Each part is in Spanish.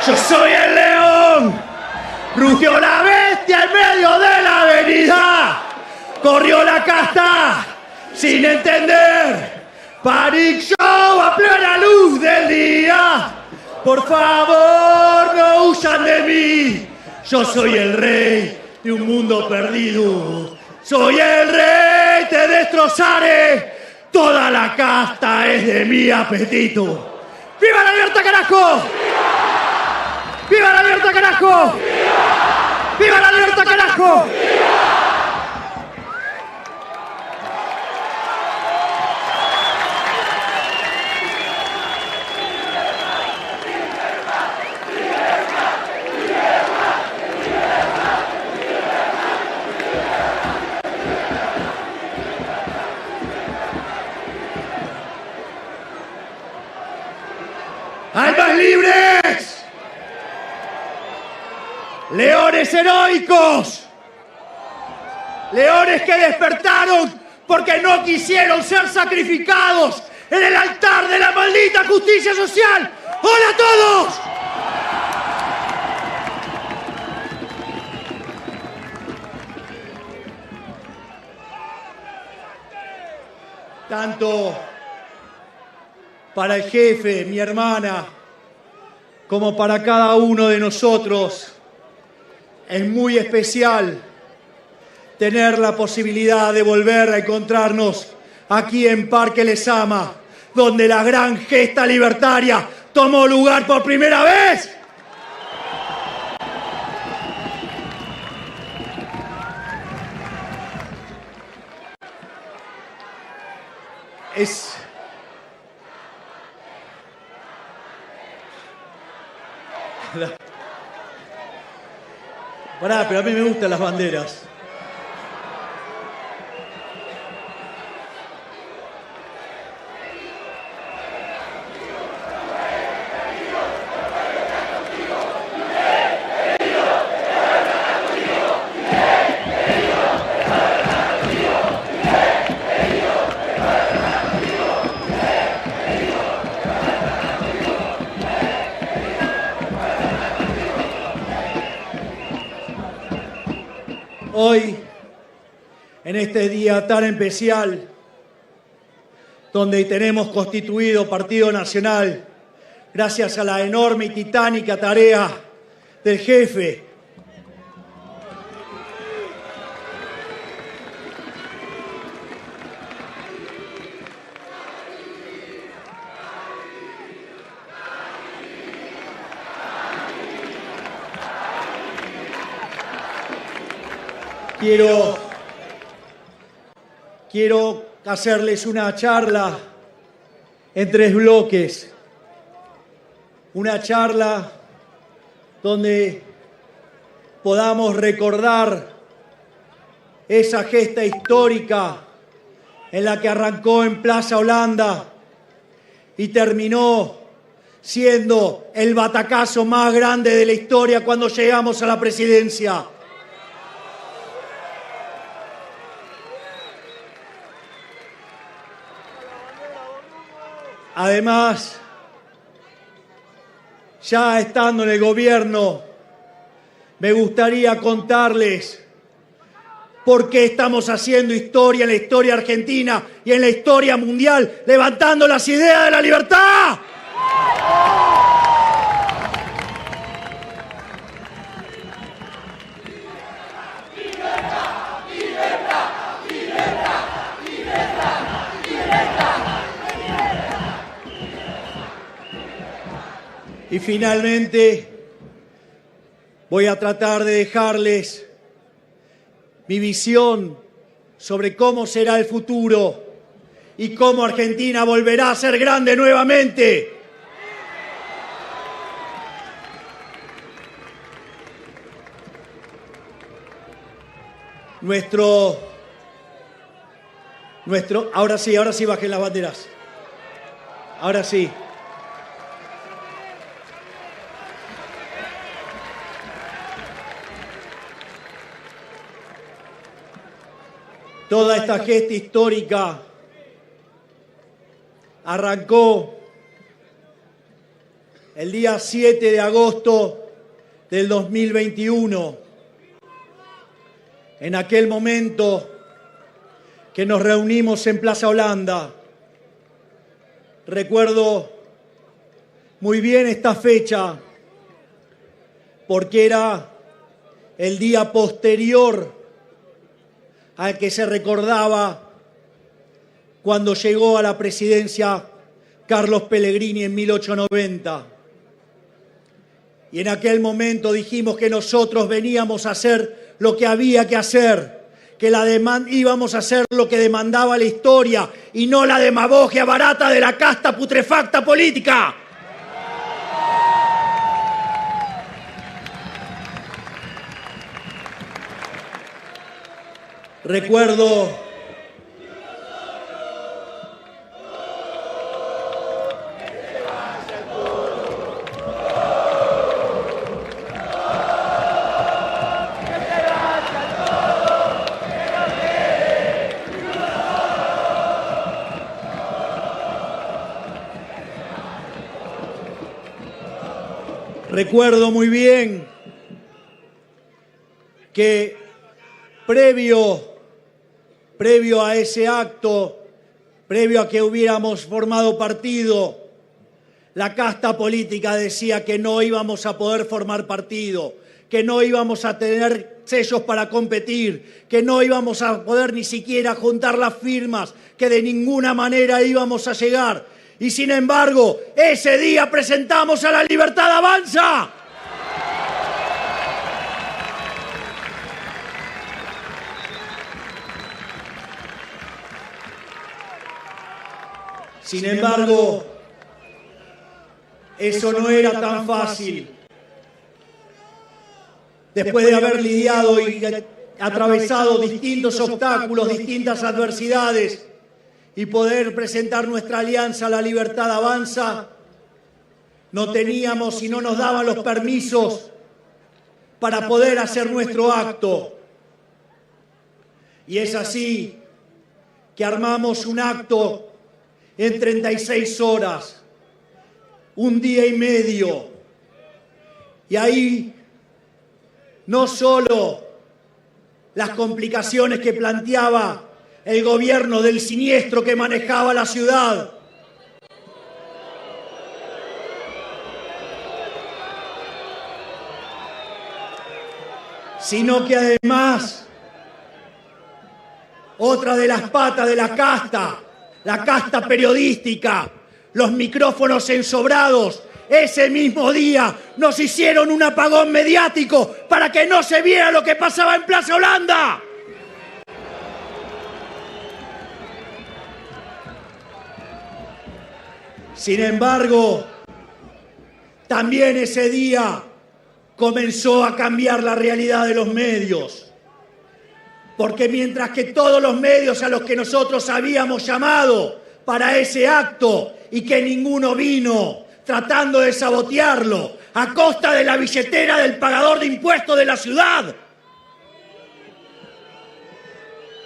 Yo soy el león. Rugió la bestia en medio de la avenida. Corrió la casta sin entender. Panic Show a plena luz del día. Por favor, no huyan de mí. Yo soy el rey de un mundo perdido. Soy el rey, te destrozaré. Toda la casta es de mi apetito. ¡Viva la libertad, carajo! ¡Viva la libertad, carajo! ¡Viva la libertad, carajo! ¡Almas libres! ¡Leones heroicos! ¡Leones que despertaron porque no quisieron ser sacrificados en el altar de la maldita justicia social! ¡Hola a todos! Tanto para el jefe, mi hermana, como para cada uno de nosotros, es muy especial tener la posibilidad de volver a encontrarnos aquí en Parque Lezama, donde la gran gesta libertaria tomó lugar por primera vez. Pará, pero a mí me gustan las banderas. Hoy, en este día tan especial, donde tenemos constituido Partido Nacional, gracias a la enorme y titánica tarea del jefe, Quiero hacerles una charla en 3 bloques. Una charla donde podamos recordar esa gesta histórica en la que arrancó en Plaza Holanda y terminó siendo el batacazo más grande de la historia cuando llegamos a la presidencia. Además, ya estando en el gobierno, me gustaría contarles por qué estamos haciendo historia en la historia argentina y en la historia mundial, levantando las ideas de la libertad. Y finalmente, voy a tratar de dejarles mi visión sobre cómo será el futuro y cómo Argentina volverá a ser grande nuevamente. Ahora sí bajen las banderas. Ahora sí. Toda esta gesta histórica arrancó el día 7 de agosto del 2021, en aquel momento que nos reunimos en Plaza Holanda. Recuerdo muy bien esta fecha porque era el día posterior al que se recordaba cuando llegó a la presidencia Carlos Pellegrini en 1890. Y en aquel momento dijimos que nosotros veníamos a hacer lo que había que hacer, que íbamos a hacer lo que demandaba la historia y no la demagogia barata de la casta putrefacta política. Recuerdo muy bien que previo a ese acto, previo a que hubiéramos formado partido, la casta política decía que no íbamos a poder formar partido, que no íbamos a tener sellos para competir, que no íbamos a poder ni siquiera juntar las firmas, que de ninguna manera íbamos a llegar. Y sin embargo, ese día presentamos a La Libertad Avanza. Sin embargo, eso no era tan fácil. Después de haber lidiado y atravesado distintos obstáculos, distintas adversidades, y poder presentar nuestra alianza La Libertad Avanza, no teníamos y no nos daban los permisos para poder hacer nuestro acto. Y es así que armamos un acto en 36 horas, un día y medio. Y ahí no solo las complicaciones que planteaba el gobierno del siniestro que manejaba la ciudad, sino que además otra de las patas de la casta periodística, los micrófonos ensobrados, ese mismo día nos hicieron un apagón mediático para que no se viera lo que pasaba en Plaza Holanda. Sin embargo, también ese día comenzó a cambiar la realidad de los medios. Porque mientras que todos los medios a los que nosotros habíamos llamado para ese acto y que ninguno vino, tratando de sabotearlo a costa de la billetera del pagador de impuestos de la ciudad,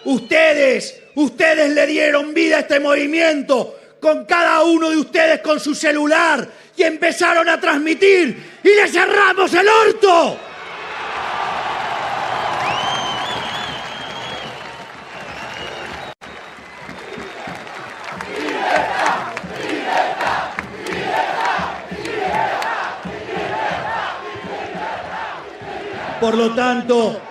ustedes le dieron vida a este movimiento, con cada uno de ustedes con su celular, y empezaron a transmitir y le cerramos el orto. Por lo tanto,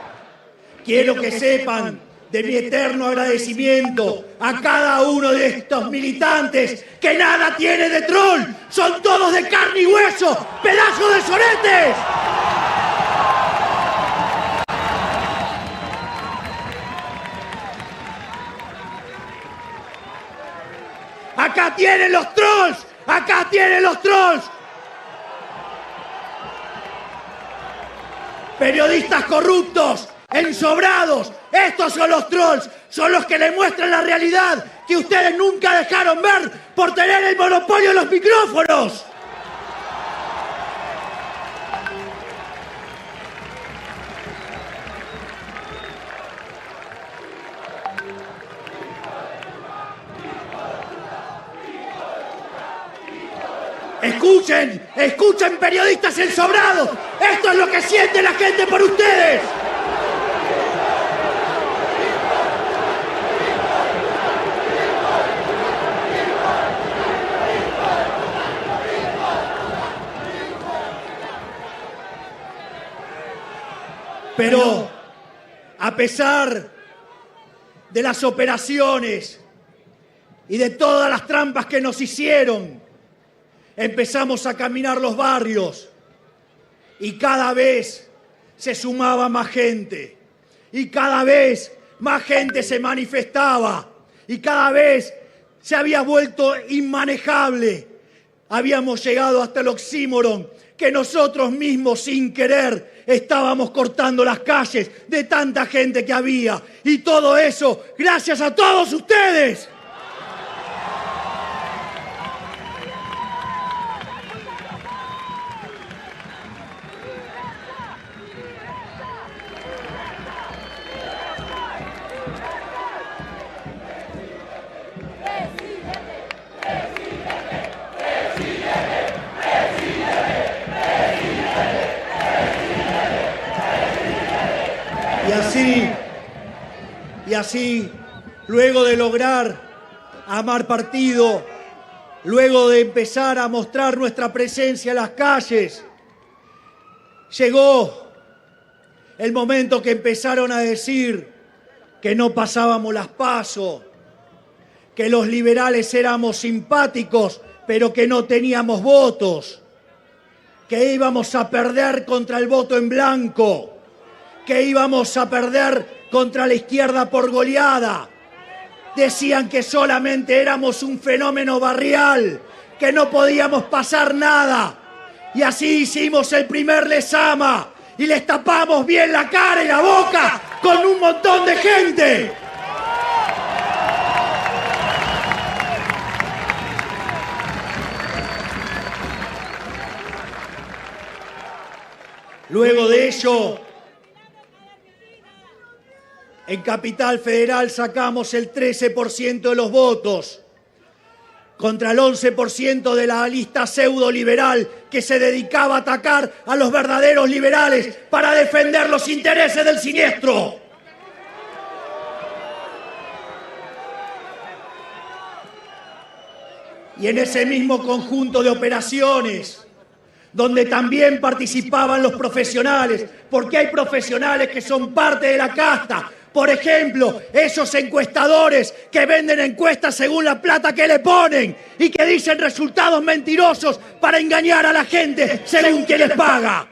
quiero que sepan de mi eterno agradecimiento a cada uno de estos militantes que nada tiene de troll, son todos de carne y hueso, pedazos de soretes. Acá tienen los trolls, acá tienen los trolls. Periodistas corruptos, ensobrados, estos son los trolls, son los que le muestran la realidad que ustedes nunca dejaron ver por tener el monopolio de los micrófonos. Escuchen periodistas ensobrados. Esto es lo que siente la gente por ustedes. Pero a pesar de las operaciones y de todas las trampas que nos hicieron, empezamos a caminar los barrios y cada vez se sumaba más gente y cada vez más gente se manifestaba y cada vez se había vuelto inmanejable. Habíamos llegado hasta el oxímoron que nosotros mismos sin querer estábamos cortando las calles de tanta gente que había. Y todo eso gracias a todos ustedes. Y así, luego de lograr armar partido, luego de empezar a mostrar nuestra presencia en las calles, llegó el momento que empezaron a decir que no pasábamos las PASO, que los liberales éramos simpáticos, pero que no teníamos votos, que íbamos a perder contra el voto en blanco, que íbamos a perder contra la izquierda por goleada. Decían que solamente éramos un fenómeno barrial, que no podíamos pasar nada. Y así hicimos el primer Lezama y les tapamos bien la cara y la boca con un montón de gente. Luego de ello, en Capital Federal sacamos el 13% de los votos contra el 11% de la lista pseudo-liberal que se dedicaba a atacar a los verdaderos liberales para defender los intereses del siniestro. Y en ese mismo conjunto de operaciones, donde también participaban los profesionales, porque hay profesionales que son parte de la casta. Por ejemplo, esos encuestadores que venden encuestas según la plata que le ponen y que dicen resultados mentirosos para engañar a la gente según quien les paga.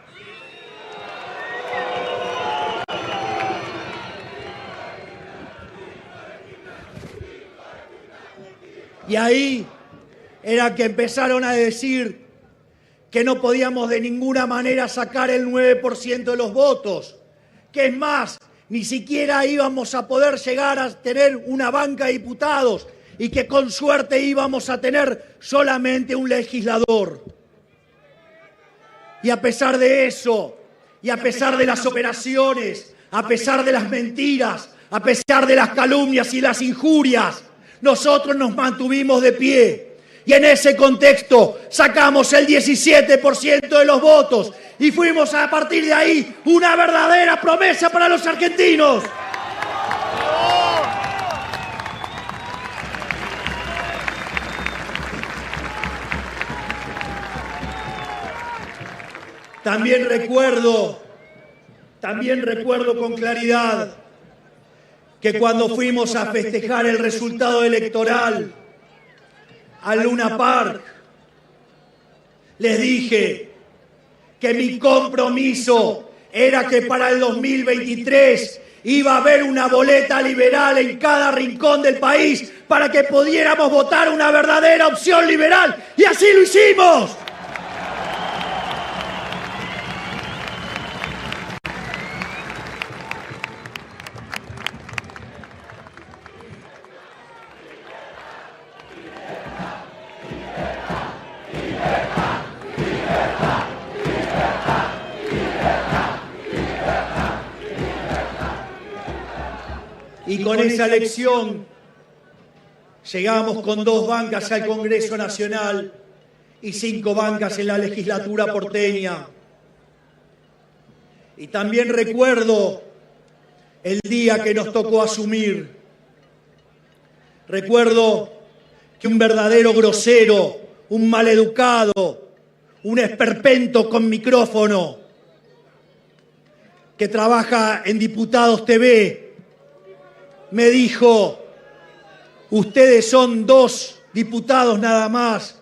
Y ahí era que empezaron a decir que no podíamos de ninguna manera sacar el 9% de los votos, que es más, ni siquiera íbamos a poder llegar a tener una banca de diputados y que con suerte íbamos a tener solamente un legislador. Y a pesar de eso, y a pesar de las operaciones, a pesar de las mentiras, a pesar de las calumnias y las injurias, nosotros nos mantuvimos de pie. Y en ese contexto sacamos el 17% de los votos y fuimos a partir de ahí una verdadera promesa para los argentinos. También recuerdo con claridad que cuando fuimos a festejar el resultado electoral al Luna Park, les dije que mi compromiso era que para el 2023 iba a haber una boleta liberal en cada rincón del país para que pudiéramos votar una verdadera opción liberal. Y así lo hicimos. Y con esa elección llegamos con 2 bancas al Congreso Nacional y 5 bancas en la legislatura porteña. Y también recuerdo el día que nos tocó asumir. Recuerdo que un verdadero grosero, un maleducado, un esperpento con micrófono, que trabaja en Diputados TV, me dijo: ustedes son 2 diputados nada más,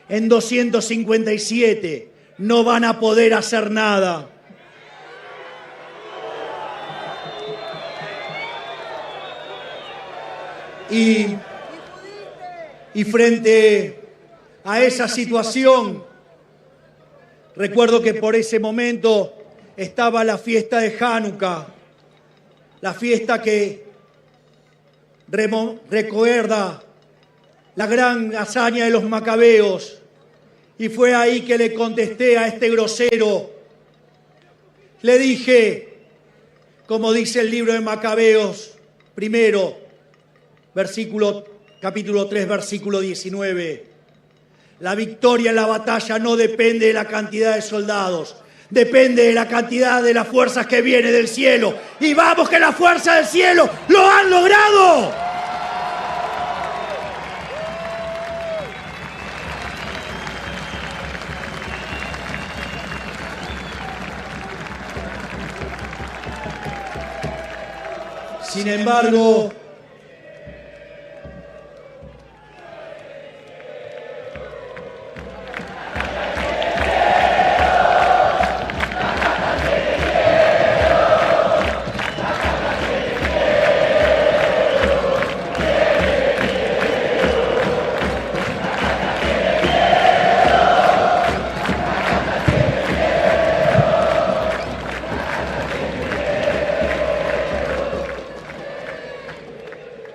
en 257, no van a poder hacer nada. Y frente a esa situación, recuerdo que por ese momento estaba la fiesta de Hanukkah, la fiesta que recuerda la gran hazaña de los macabeos. Y fue ahí que le contesté a este grosero. Le dije, como dice el libro de Macabeos, primero, capítulo 3, versículo 19. La victoria en la batalla no depende de la cantidad de soldados, depende de la cantidad de las fuerzas que vienen del cielo. Y vamos, que las fuerzas del cielo lo han logrado. Sin embargo,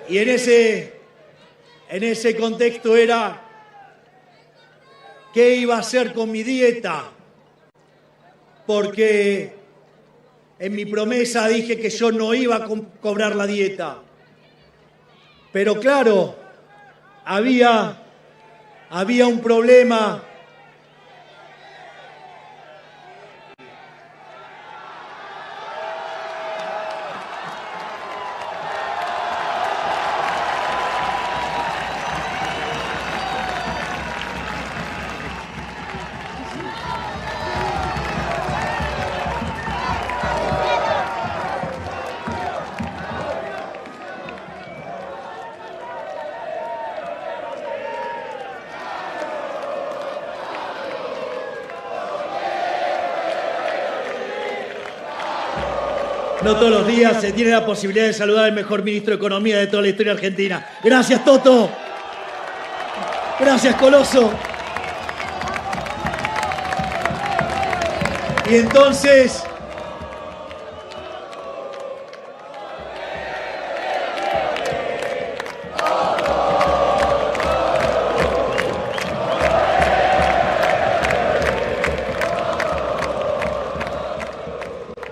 y en ese contexto era qué iba a hacer con mi dieta, porque en mi promesa dije que yo no iba a cobrar la dieta. Pero claro, había un problema. No todos los días se tiene la posibilidad de saludar al mejor ministro de Economía de toda la historia argentina. Gracias, Toto. Gracias, Coloso. Y entonces,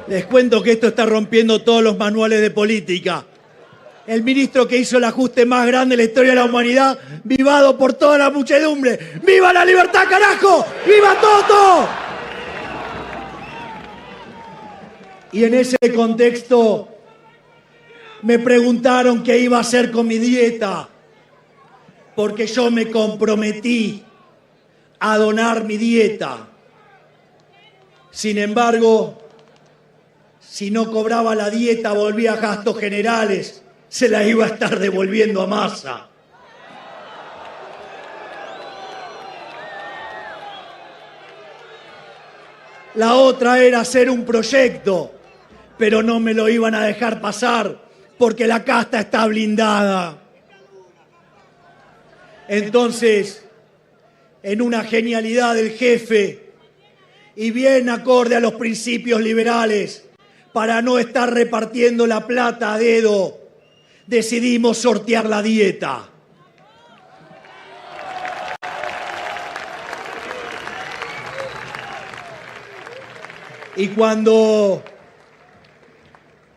les cuento que esto está rompiendo todos los manuales de política. El ministro que hizo el ajuste más grande en la historia de la humanidad, vivado por toda la muchedumbre. ¡Viva la libertad, carajo! ¡Viva Toto! Y en ese contexto me preguntaron qué iba a hacer con mi dieta, porque yo me comprometí a donar mi dieta. Sin embargo, si no cobraba la dieta, volvía a gastos generales, se la iba a estar devolviendo a Massa. La otra era hacer un proyecto, pero no me lo iban a dejar pasar porque la casta está blindada. Entonces, en una genialidad del jefe y bien acorde a los principios liberales, para no estar repartiendo la plata a dedo, decidimos sortear la dieta. Y cuando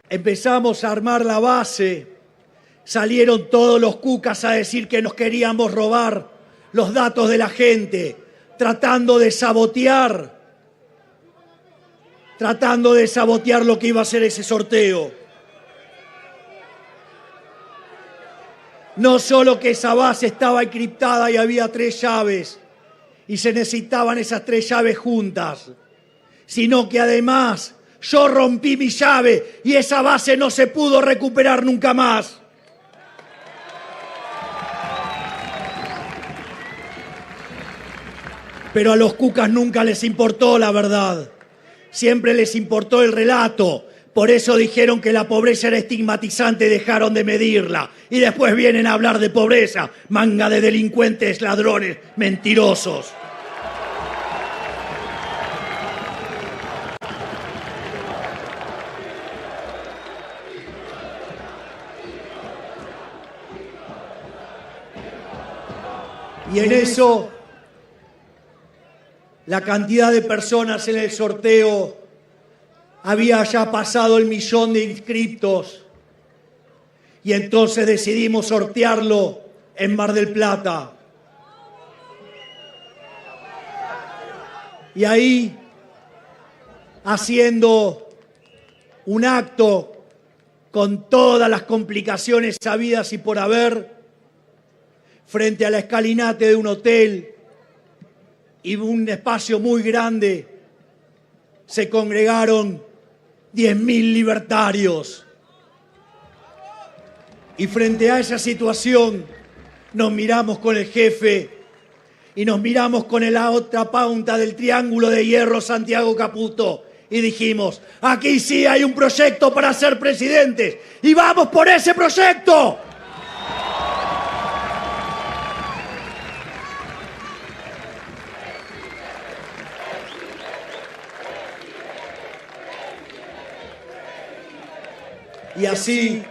empezamos a armar la base, salieron todos los cucas a decir que nos queríamos robar los datos de la gente. tratando de sabotear lo que iba a ser ese sorteo. No solo que esa base estaba encriptada y había 3 llaves y se necesitaban esas 3 llaves juntas, sino que además yo rompí mi llave y esa base no se pudo recuperar nunca más. Pero a los cucas nunca les importó la verdad. Siempre les importó el relato. Por eso dijeron que la pobreza era estigmatizante y dejaron de medirla. Y después vienen a hablar de pobreza. Manga de delincuentes, ladrones, mentirosos. Y en eso, la cantidad de personas en el sorteo había ya pasado el 1.000.000 de inscriptos. Y entonces decidimos sortearlo en Mar del Plata. Y ahí, haciendo un acto con todas las complicaciones habidas y por haber, frente a la escalinata de un hotel y un espacio muy grande, se congregaron 10.000 libertarios. Y frente a esa situación nos miramos con el jefe y nos miramos con la otra punta del triángulo de hierro, Santiago Caputo, y dijimos: aquí sí hay un proyecto para ser presidentes y vamos por ese proyecto. Y así,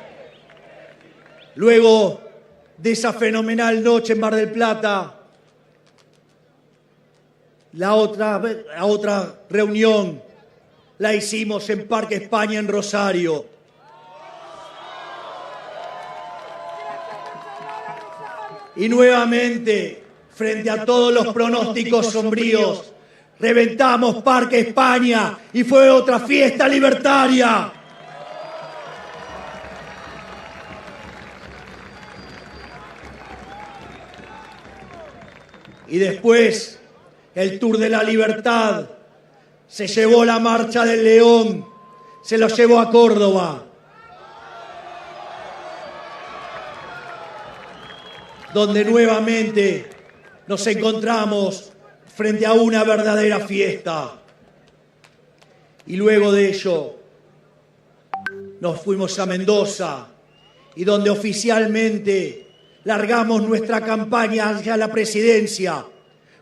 luego de esa fenomenal noche en Mar del Plata, la otra reunión la hicimos en Parque España en Rosario. Y nuevamente, frente a todos los pronósticos sombríos, reventamos Parque España y fue otra fiesta libertaria. Y después, el Tour de la Libertad se llevó la Marcha del León, se lo llevó a Córdoba, donde nuevamente nos encontramos frente a una verdadera fiesta. Y luego de ello, nos fuimos a Mendoza, y donde oficialmente largamos nuestra campaña hacia la presidencia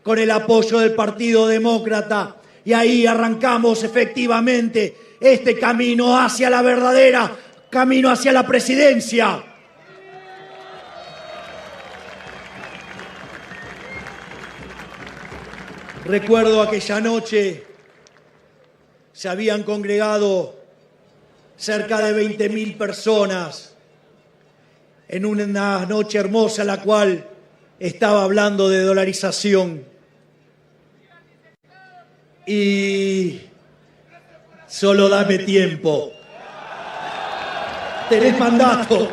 con el apoyo del Partido Demócrata, y ahí arrancamos efectivamente este camino hacia la verdadera, camino hacia la presidencia. Recuerdo aquella noche, se habían congregado cerca de 20.000 personas en una noche hermosa en la cual estaba hablando de dolarización. Y solo dame tiempo. Tenés mandato.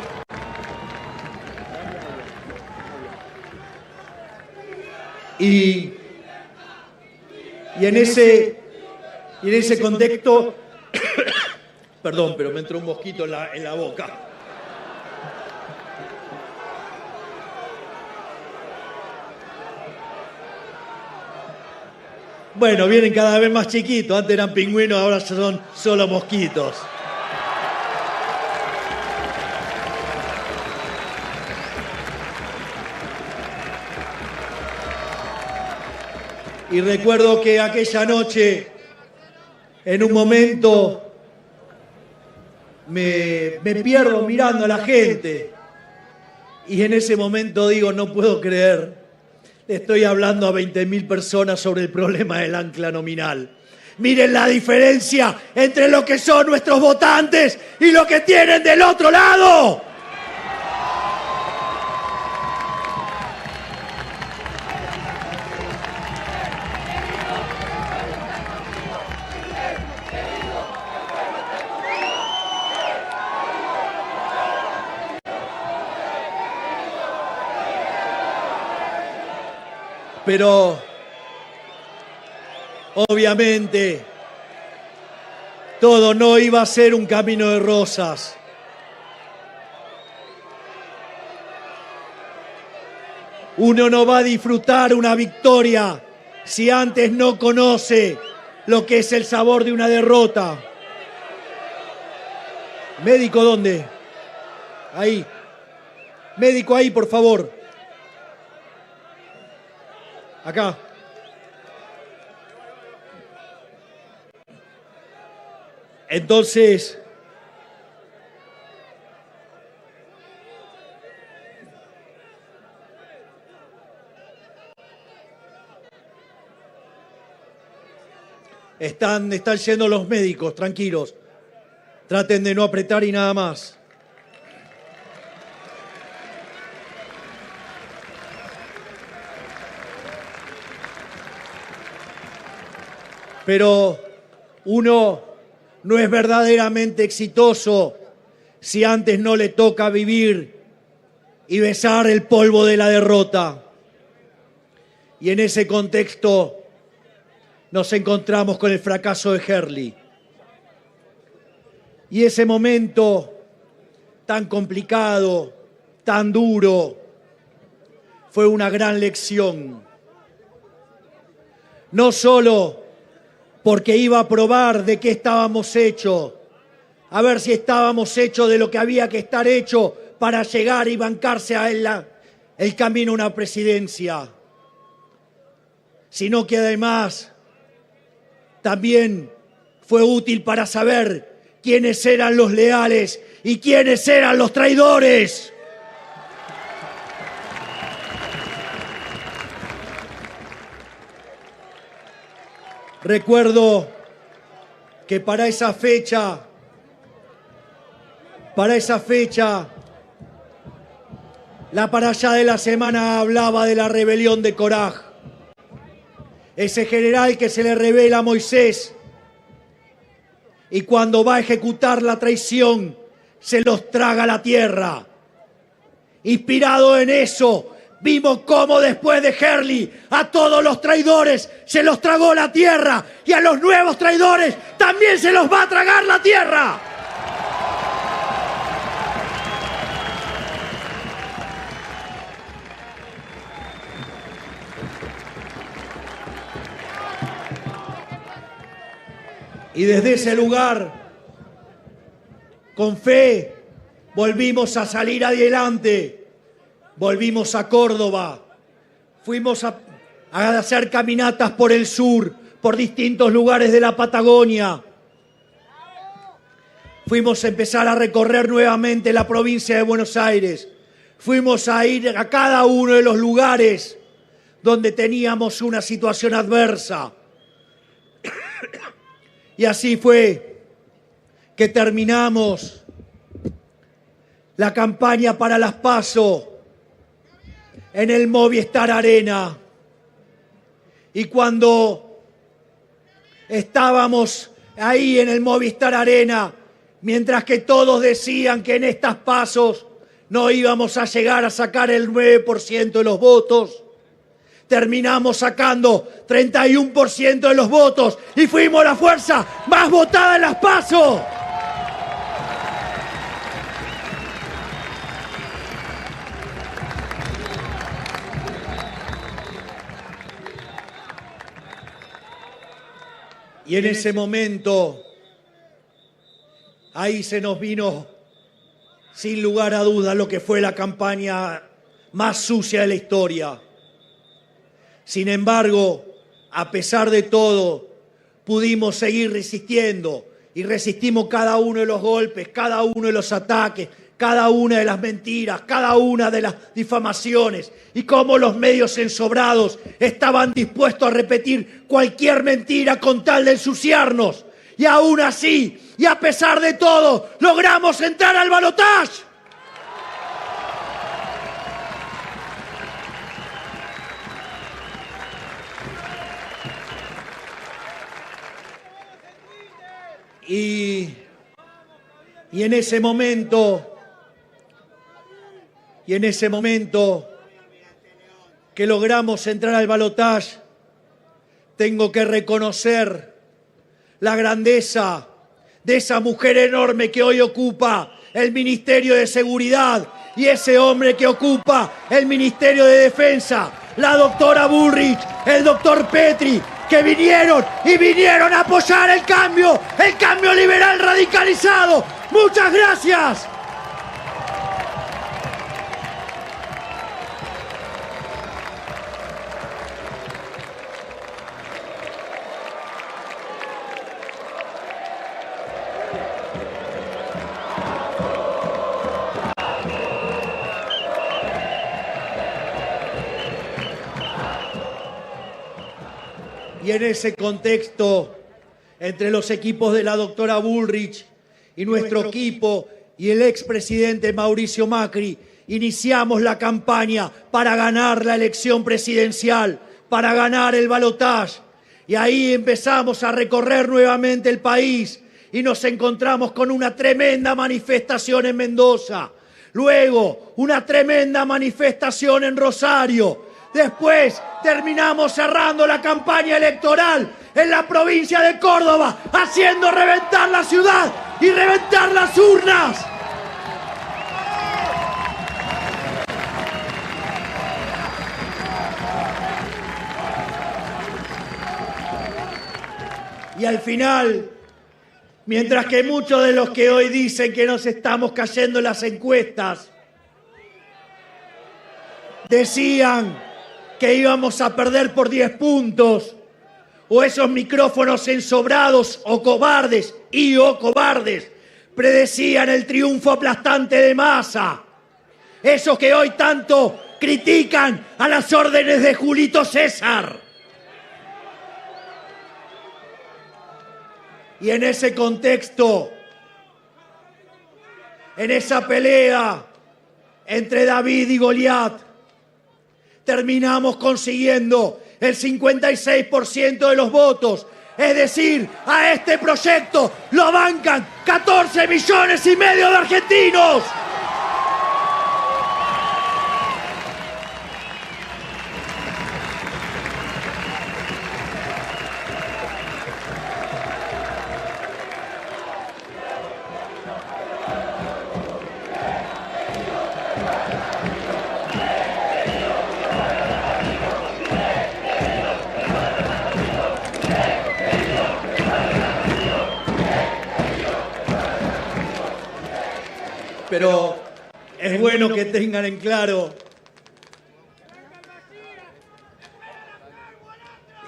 Y en ese contexto, perdón, pero me entró un mosquito en la boca. Bueno, vienen cada vez más chiquitos. Antes eran pingüinos, ahora son solo mosquitos. Y recuerdo que aquella noche, en un momento, me pierdo mirando a la gente. Y en ese momento digo: no puedo creer. Estoy hablando a 20.000 personas sobre el problema del ancla nominal. Miren la diferencia entre lo que son nuestros votantes y lo que tienen del otro lado. Pero, obviamente, todo no iba a ser un camino de rosas. Uno no va a disfrutar una victoria si antes no conoce lo que es el sabor de una derrota. ¿Médico dónde? Ahí. Médico ahí, por favor. Acá. Entonces, están yendo los médicos, tranquilos. Traten de no apretar y nada más. Pero uno no es verdaderamente exitoso si antes no le toca vivir y besar el polvo de la derrota. Y en ese contexto nos encontramos con el fracaso de Herli. Y ese momento tan complicado, tan duro, fue una gran lección. No solo porque iba a probar de qué estábamos hechos, a ver si estábamos hechos de lo que había que estar hecho para llegar y bancarse a el camino a una presidencia, sino que además también fue útil para saber quiénes eran los leales y quiénes eran los traidores. Recuerdo que para esa fecha, la para allá de la semana hablaba de la rebelión de Coraj. Ese general que se le revela a Moisés y cuando va a ejecutar la traición se los traga la tierra. Inspirado en eso, vimos cómo después de Herli a todos los traidores se los tragó la tierra y a los nuevos traidores también se los va a tragar la tierra. Y desde ese lugar, con fe, volvimos a salir adelante. Volvimos a Córdoba, fuimos a hacer caminatas por el sur, por distintos lugares de la Patagonia. Fuimos a empezar a recorrer nuevamente la provincia de Buenos Aires. Fuimos a ir a cada uno de los lugares donde teníamos una situación adversa. Y así fue que terminamos la campaña para las PASO en el Movistar Arena. Y cuando estábamos ahí en el Movistar Arena, mientras que todos decían que en estas PASOs no íbamos a llegar a sacar el 9% de los votos, terminamos sacando 31% de los votos y fuimos la fuerza más votada en las PASO. Y en ese momento, ahí se nos vino, sin lugar a dudas, lo que fue la campaña más sucia de la historia. Sin embargo, a pesar de todo, pudimos seguir resistiendo y resistimos cada uno de los golpes, cada uno de los ataques, cada una de las mentiras, cada una de las difamaciones y cómo los medios ensobrados estaban dispuestos a repetir cualquier mentira con tal de ensuciarnos. Y aún así, y a pesar de todo, logramos entrar al balotaje. Y en ese momento que logramos entrar al balotaje, tengo que reconocer la grandeza de esa mujer enorme que hoy ocupa el Ministerio de Seguridad y ese hombre que ocupa el Ministerio de Defensa, la doctora Bullrich, el doctor Petri, que vinieron a apoyar el cambio liberal radicalizado. ¡Muchas gracias! Y en ese contexto, entre los equipos de la doctora Bullrich y nuestro equipo y el expresidente Mauricio Macri, iniciamos la campaña para ganar la elección presidencial, para ganar el balotaje. Y ahí empezamos a recorrer nuevamente el país y nos encontramos con una tremenda manifestación en Mendoza. Luego, una tremenda manifestación en Rosario. Después terminamos cerrando la campaña electoral en la provincia de Córdoba, haciendo reventar la ciudad y reventar las urnas. Y al final, mientras que muchos de los que hoy dicen que nos estamos cayendo en las encuestas, decían que íbamos a perder por 10 puntos, o esos micrófonos ensobrados o cobardes predecían el triunfo aplastante de Massa. Esos que hoy tanto critican a las órdenes de Julito César. Y en ese contexto, en esa pelea entre David y Goliat, terminamos consiguiendo el 56% de los votos. Es decir, a este proyecto lo bancan 14,5 millones de argentinos. Pero es bueno que tengan en claro,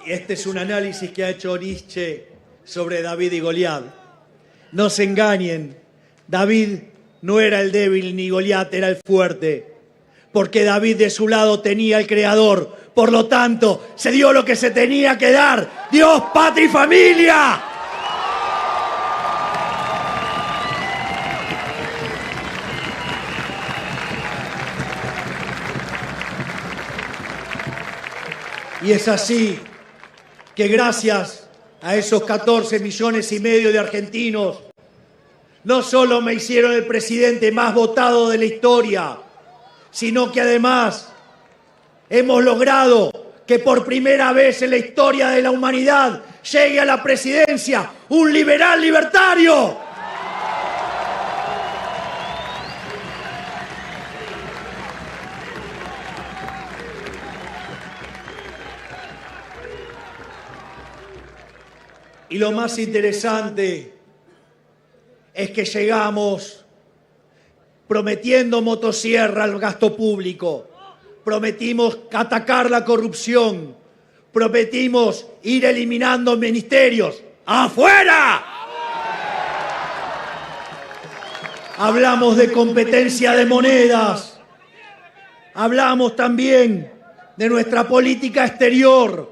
y este es un análisis que ha hecho Nietzsche sobre David y Goliat. No se engañen, David no era el débil ni Goliat era el fuerte, porque David de su lado tenía al Creador, por lo tanto se dio lo que se tenía que dar: Dios, patria y familia. Y es así que gracias a esos 14,5 millones de argentinos, no solo me hicieron el presidente más votado de la historia, sino que además hemos logrado que por primera vez en la historia de la humanidad llegue a la presidencia un liberal libertario. Y lo más interesante es que llegamos prometiendo motosierra al gasto público, prometimos atacar la corrupción, prometimos ir eliminando ministerios. ¡Afuera! Hablamos de competencia de monedas, hablamos también de nuestra política exterior.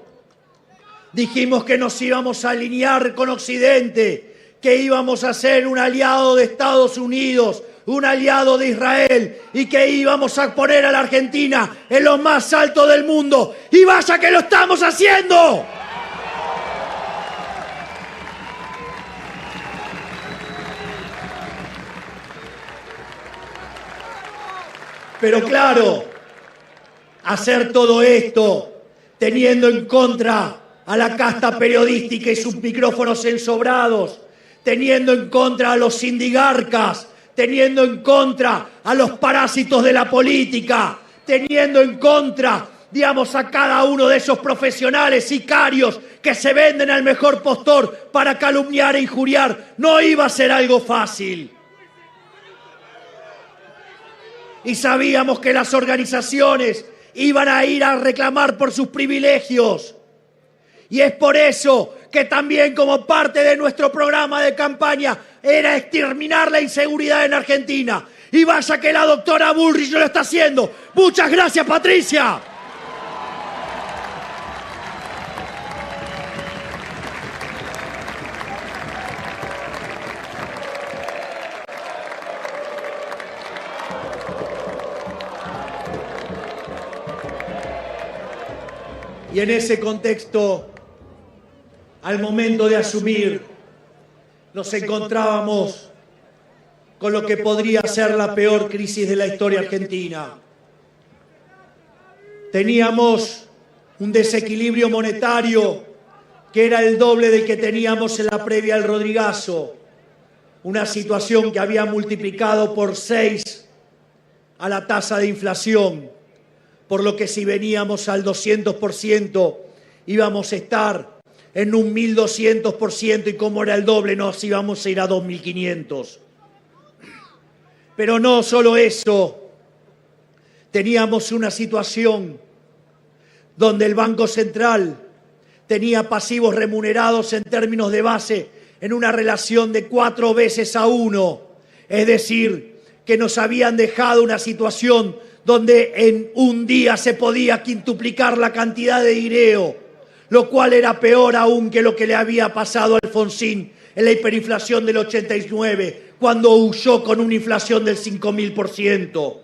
Dijimos que nos íbamos a alinear con Occidente, que íbamos a ser un aliado de Estados Unidos, un aliado de Israel y que íbamos a poner a la Argentina en lo más alto del mundo. ¡Y vaya que lo estamos haciendo! Pero claro, hacer todo esto teniendo en contra a la casta periodística y sus micrófonos ensobrados, teniendo en contra a los sindigarcas, teniendo en contra a los parásitos de la política, teniendo en contra, digamos, a cada uno de esos profesionales sicarios que se venden al mejor postor para calumniar e injuriar. No iba a ser algo fácil. Y sabíamos que las organizaciones iban a ir a reclamar por sus privilegios. Y es por eso que también como parte de nuestro programa de campaña era exterminar la inseguridad en Argentina. Y vaya que la doctora Bullrich lo está haciendo. Muchas gracias, Patricia. Y en ese contexto, al momento de asumir, nos encontrábamos con lo que podría ser la peor crisis de la historia argentina. Teníamos un desequilibrio monetario que era el doble del que teníamos en la previa al Rodrigazo, una situación que había multiplicado por 6 a la tasa de inflación, por lo que si veníamos al 200% íbamos a estar en un 1200% y como era el doble nos íbamos a ir a 2500. Pero no solo eso, teníamos una situación donde el Banco Central tenía pasivos remunerados en términos de base en una relación de 4 veces a 1, es decir, que nos habían dejado una situación donde en un día se podía quintuplicar la cantidad de dinero, lo cual era peor aún que lo que le había pasado a Alfonsín en la hiperinflación del 89, cuando huyó con una inflación del 5000%.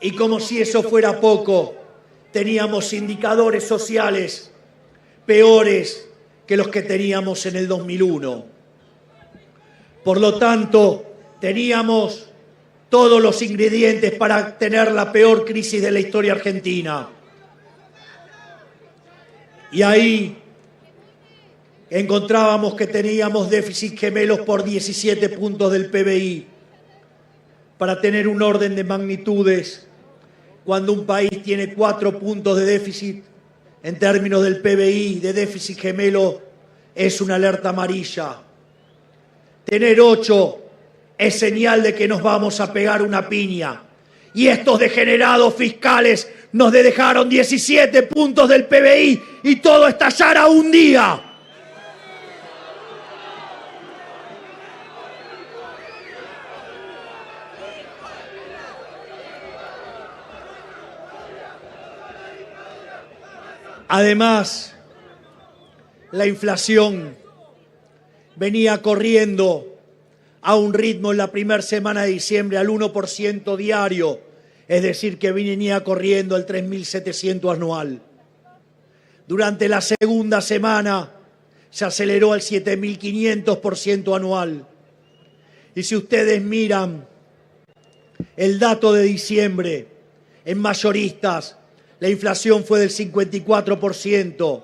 Y como si eso fuera poco, teníamos indicadores sociales peores que los que teníamos en el 2001. Por lo tanto, teníamos todos los ingredientes para tener la peor crisis de la historia argentina. Y ahí encontrábamos que teníamos déficit gemelos por 17 puntos del PBI. Para tener un orden de magnitudes, cuando un país tiene 4 puntos de déficit en términos del PBI, de déficit gemelo, es una alerta amarilla. Tener 8 es señal de que nos vamos a pegar una piña. Y estos degenerados fiscales nos dejaron 17 puntos del PBI y todo estallara un día. Además, la inflación venía corriendo a un ritmo en la primera semana de diciembre al 1% diario, es decir, que venía corriendo al 3.700 anual. Durante la segunda semana se aceleró al 7.500% anual. Y si ustedes miran el dato de diciembre en mayoristas, la inflación fue del 54%,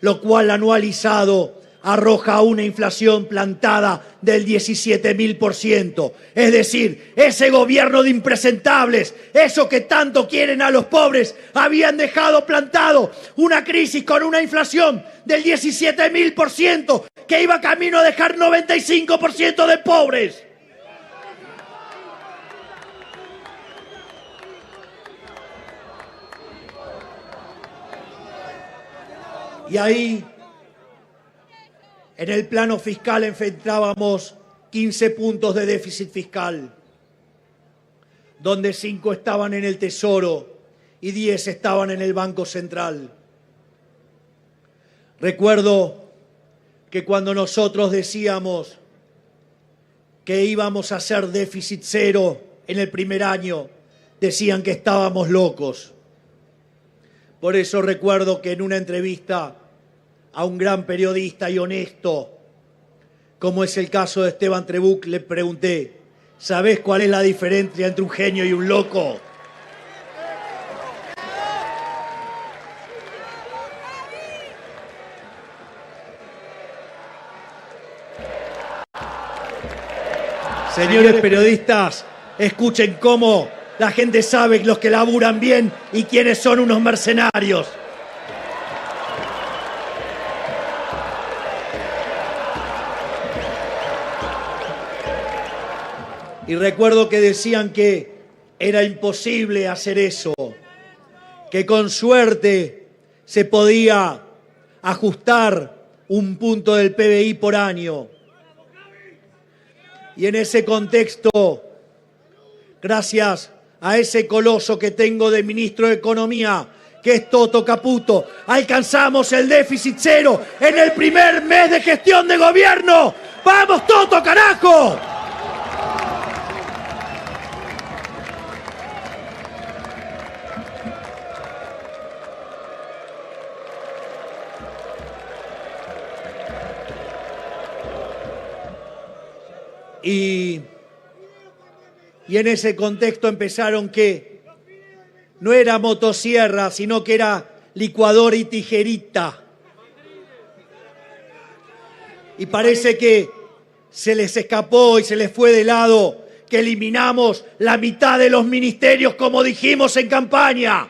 lo cual anualizado arroja una inflación plantada del 17.000%. Es decir, ese gobierno de impresentables, eso que tanto quieren a los pobres, habían dejado plantado una crisis con una inflación del 17.000% que iba camino a dejar 95% de pobres. Y ahí, en el plano fiscal, enfrentábamos 15 puntos de déficit fiscal, donde 5 estaban en el Tesoro y 10 estaban en el Banco Central. Recuerdo que cuando nosotros decíamos que íbamos a hacer déficit cero en el primer año, decían que estábamos locos. Por eso recuerdo que en una entrevista a un gran periodista y honesto, como es el caso de Esteban Trebuch, le pregunté, ¿Sabés cuál es la diferencia entre un genio y un loco? Señores periodistas, escuchen cómo la gente sabe los que laburan bien y quiénes son unos mercenarios. Y recuerdo que decían que era imposible hacer eso, que con suerte se podía ajustar un punto del PBI por año. Y en ese contexto, gracias a ese coloso que tengo de ministro de Economía, que es Toto Caputo, alcanzamos el déficit cero en el primer mes de gestión de gobierno. ¡Vamos, Toto, carajo! Y en ese contexto empezaron que no era motosierra, sino que era licuadora y tijerita. Y parece que se les escapó y se les fue de lado que eliminamos la mitad de los ministerios, como dijimos en campaña.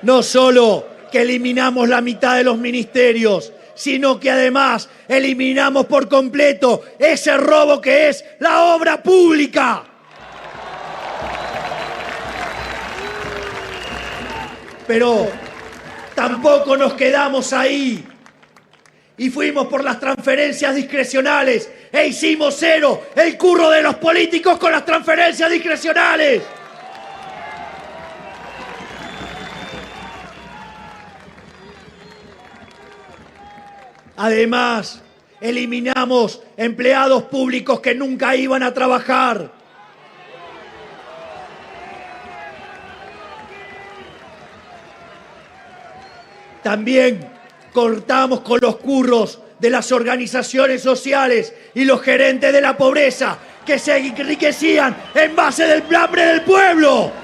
No solo que eliminamos la mitad de los ministerios, sino que además eliminamos por completo ese robo que es la obra pública. Pero tampoco nos quedamos ahí y fuimos por las transferencias discrecionales e hicimos cero el curro de los políticos con las transferencias discrecionales. Además, eliminamos empleados públicos que nunca iban a trabajar. También cortamos con los curros de las organizaciones sociales y los gerentes de la pobreza que se enriquecían en base del hambre del pueblo.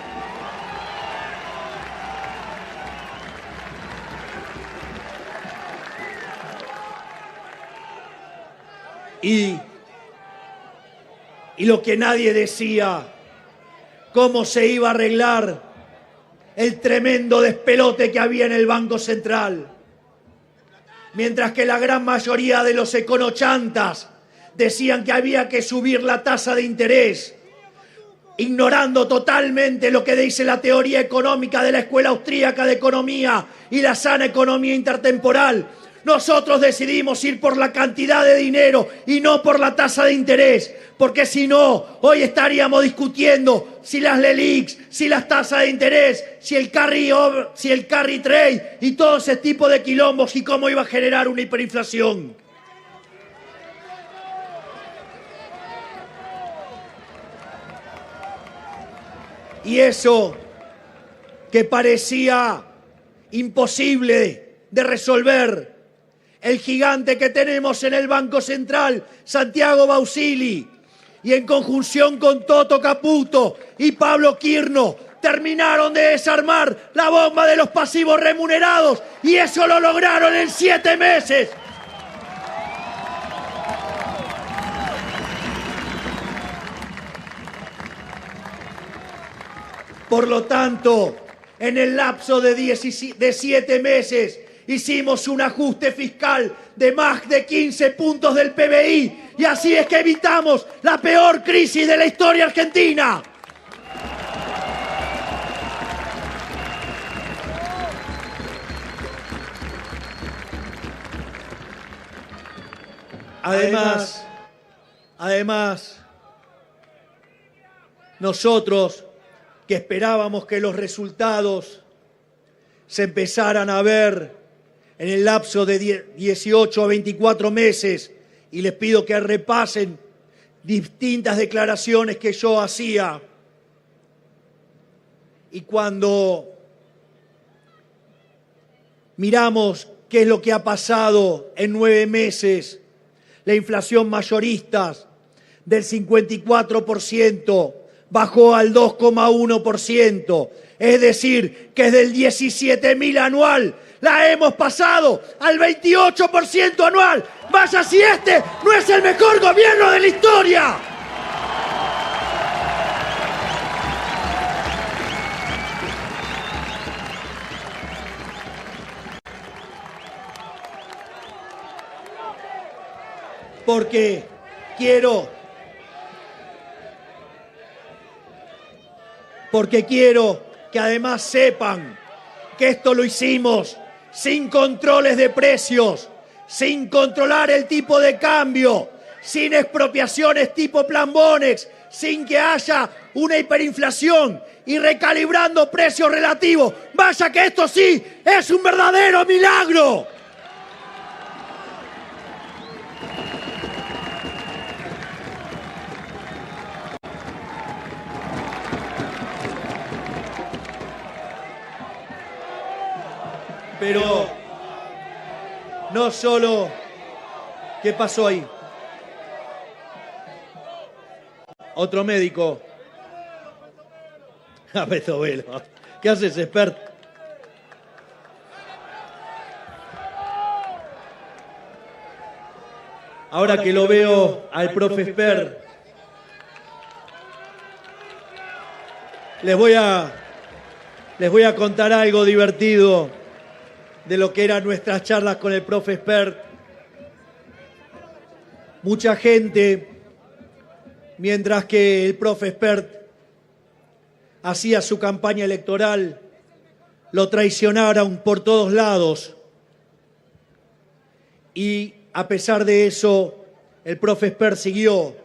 Y lo que nadie decía, cómo se iba a arreglar el tremendo despelote que había en el Banco Central. Mientras que la gran mayoría de los econochantas decían que había que subir la tasa de interés, ignorando totalmente lo que dice la teoría económica de la Escuela Austríaca de Economía y la sana economía intertemporal. Nosotros decidimos ir por la cantidad de dinero y no por la tasa de interés, porque si no, hoy estaríamos discutiendo si las LELIQs, si las tasas de interés, si el carry trade y todo ese tipo de quilombos y cómo iba a generar una hiperinflación. Y eso que parecía imposible de resolver, el gigante que tenemos en el Banco Central, Santiago Bausili, y en conjunción con Toto Caputo y Pablo Quirno, terminaron de desarmar la bomba de los pasivos remunerados, y eso lo lograron en 7 meses. Por lo tanto, en el lapso de 7 meses, hicimos un ajuste fiscal de más de 15 puntos del PBI y así es que evitamos la peor crisis de la historia argentina. Además, nosotros que esperábamos que los resultados se empezaran a ver en el lapso de 18 a 24 meses, y les pido que repasen distintas declaraciones que yo hacía. Y cuando miramos qué es lo que ha pasado en 9 meses. La inflación mayorista del 54% bajó al 2,1%. Es decir, que del 17.000 anual la hemos pasado al 28% anual. Vaya si este no es el mejor gobierno de la historia. Porque quiero que además sepan que esto lo hicimos sin controles de precios, sin controlar el tipo de cambio, sin expropiaciones tipo Plan Bonex, sin que haya una hiperinflación y recalibrando precios relativos. Vaya que esto sí es un verdadero milagro. Pero no solo... ¿Qué pasó ahí? Otro médico. A Beto Velo. ¿Qué haces, expert? Ahora que lo veo al profe expert, les voy a contar algo divertido de lo que eran nuestras charlas con el profe expert. Mucha gente, mientras que el profe expert hacía su campaña electoral, lo traicionaron por todos lados. Y a pesar de eso, el profe expert siguió,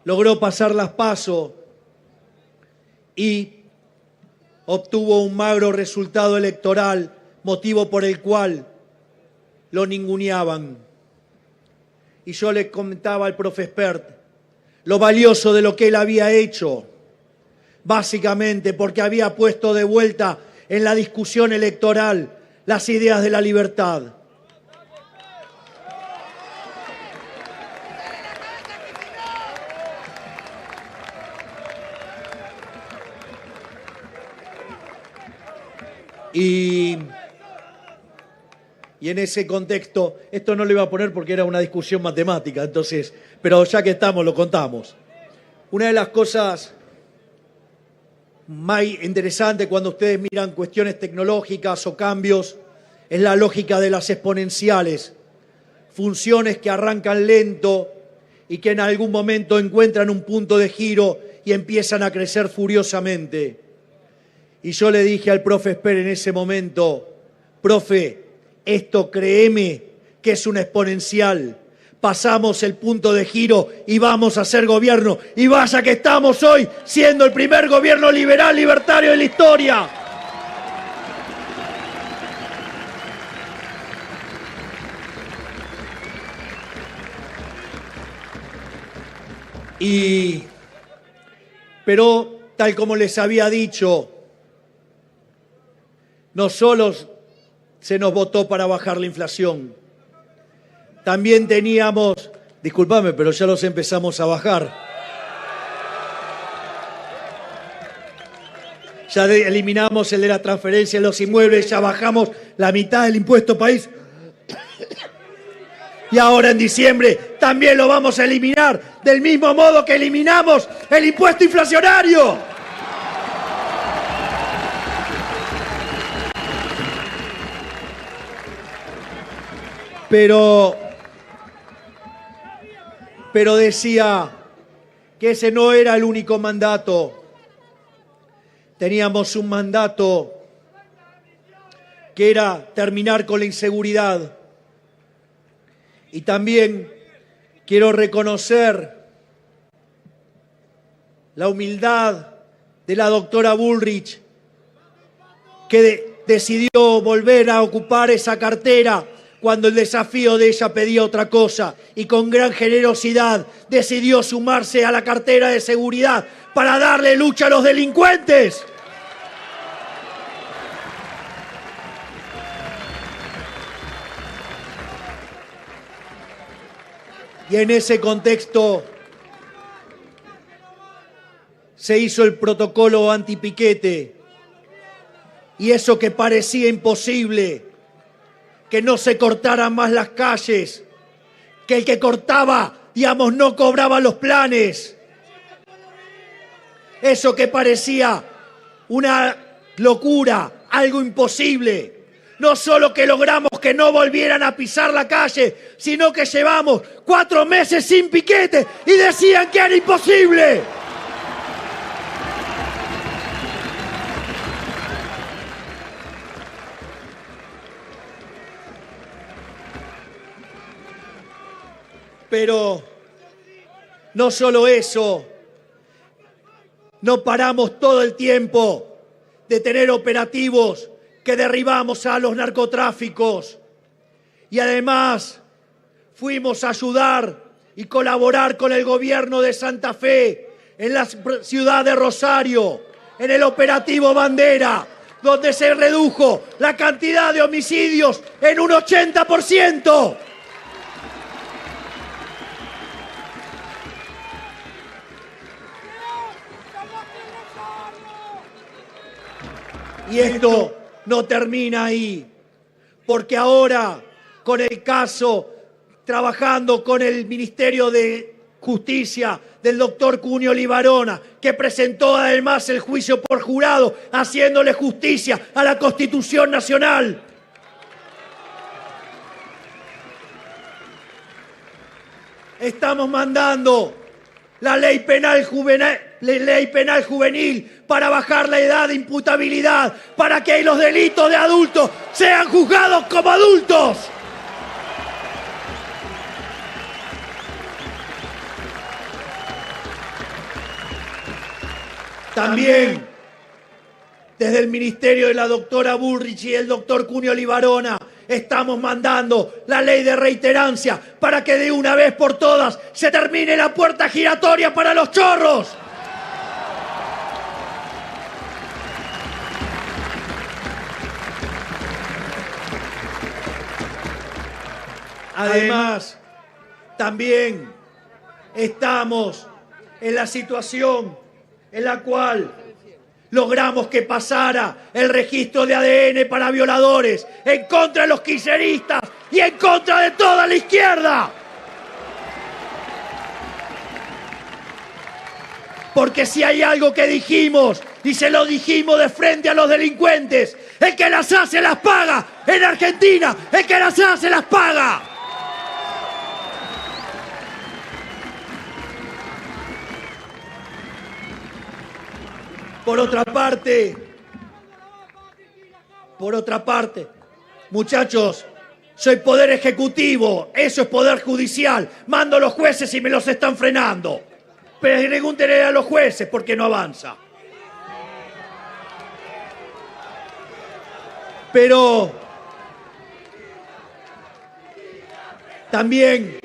logró pasar las PASO y obtuvo un magro resultado electoral, motivo por el cual lo ninguneaban. Y yo le comentaba al profe expert lo valioso de lo que él había hecho, básicamente porque había puesto de vuelta en la discusión electoral las ideas de la libertad. Y en ese contexto, esto no lo iba a poner porque era una discusión matemática, entonces, pero ya que estamos, lo contamos. Una de las cosas más interesantes cuando ustedes miran cuestiones tecnológicas o cambios es la lógica de las exponenciales. Funciones que arrancan lento y que en algún momento encuentran un punto de giro y empiezan a crecer furiosamente. Y yo le dije al profe expert en ese momento, profe, esto créeme que es una exponencial. Pasamos el punto de giro y vamos a hacer gobierno. Y vaya que estamos hoy siendo el primer gobierno liberal libertario de la historia. Pero tal como les había dicho, no solo se nos votó para bajar la inflación, también teníamos, discúlpame, pero ya los empezamos a bajar. Ya eliminamos el de la transferencia de los inmuebles, ya bajamos la mitad del impuesto país. Y ahora en diciembre también lo vamos a eliminar, del mismo modo que eliminamos el impuesto inflacionario. Pero decía que ese no era el único mandato. Teníamos un mandato que era terminar con la inseguridad. Y también quiero reconocer la humildad de la doctora Bullrich, que decidió volver a ocupar esa cartera cuando el desafío de ella pedía otra cosa, y con gran generosidad decidió sumarse a la cartera de seguridad para darle lucha a los delincuentes. Y en ese contexto se hizo el protocolo antipiquete. Y eso que parecía imposible, que no se cortaran más las calles, que el que cortaba, digamos, no cobraba los planes. Eso que parecía una locura, algo imposible. No solo que logramos que no volvieran a pisar la calle, sino que llevamos 4 meses sin piquete y decían que era imposible. Pero no solo eso, no paramos todo el tiempo de tener operativos que derribamos a los narcotráficos y además fuimos a ayudar y colaborar con el gobierno de Santa Fe en la ciudad de Rosario, en el operativo Bandera, donde se redujo la cantidad de homicidios en un 80%. Y esto no termina ahí, porque ahora, con el caso, trabajando con el Ministerio de Justicia del doctor Cunio Libarona, que presentó además el juicio por jurado, haciéndole justicia a la Constitución Nacional. Estamos mandando la ley penal juvenil para bajar la edad de imputabilidad, para que los delitos de adultos sean juzgados como adultos. También, desde el ministerio de la doctora Bullrich y el doctor Cunio Libarona, estamos mandando la ley de reiterancia para que de una vez por todas se termine la puerta giratoria para los chorros. Además, también estamos en la situación en la cual logramos que pasara el registro de ADN para violadores en contra de los kirchneristas y en contra de toda la izquierda. Porque si hay algo que dijimos, y se lo dijimos de frente a los delincuentes, el que las hace las paga. En Argentina, el que las hace las paga. Por otra parte, muchachos, soy poder ejecutivo, eso es poder judicial. Mando a los jueces y me los están frenando. Pero pregúntenle a los jueces por qué no avanza. Pero también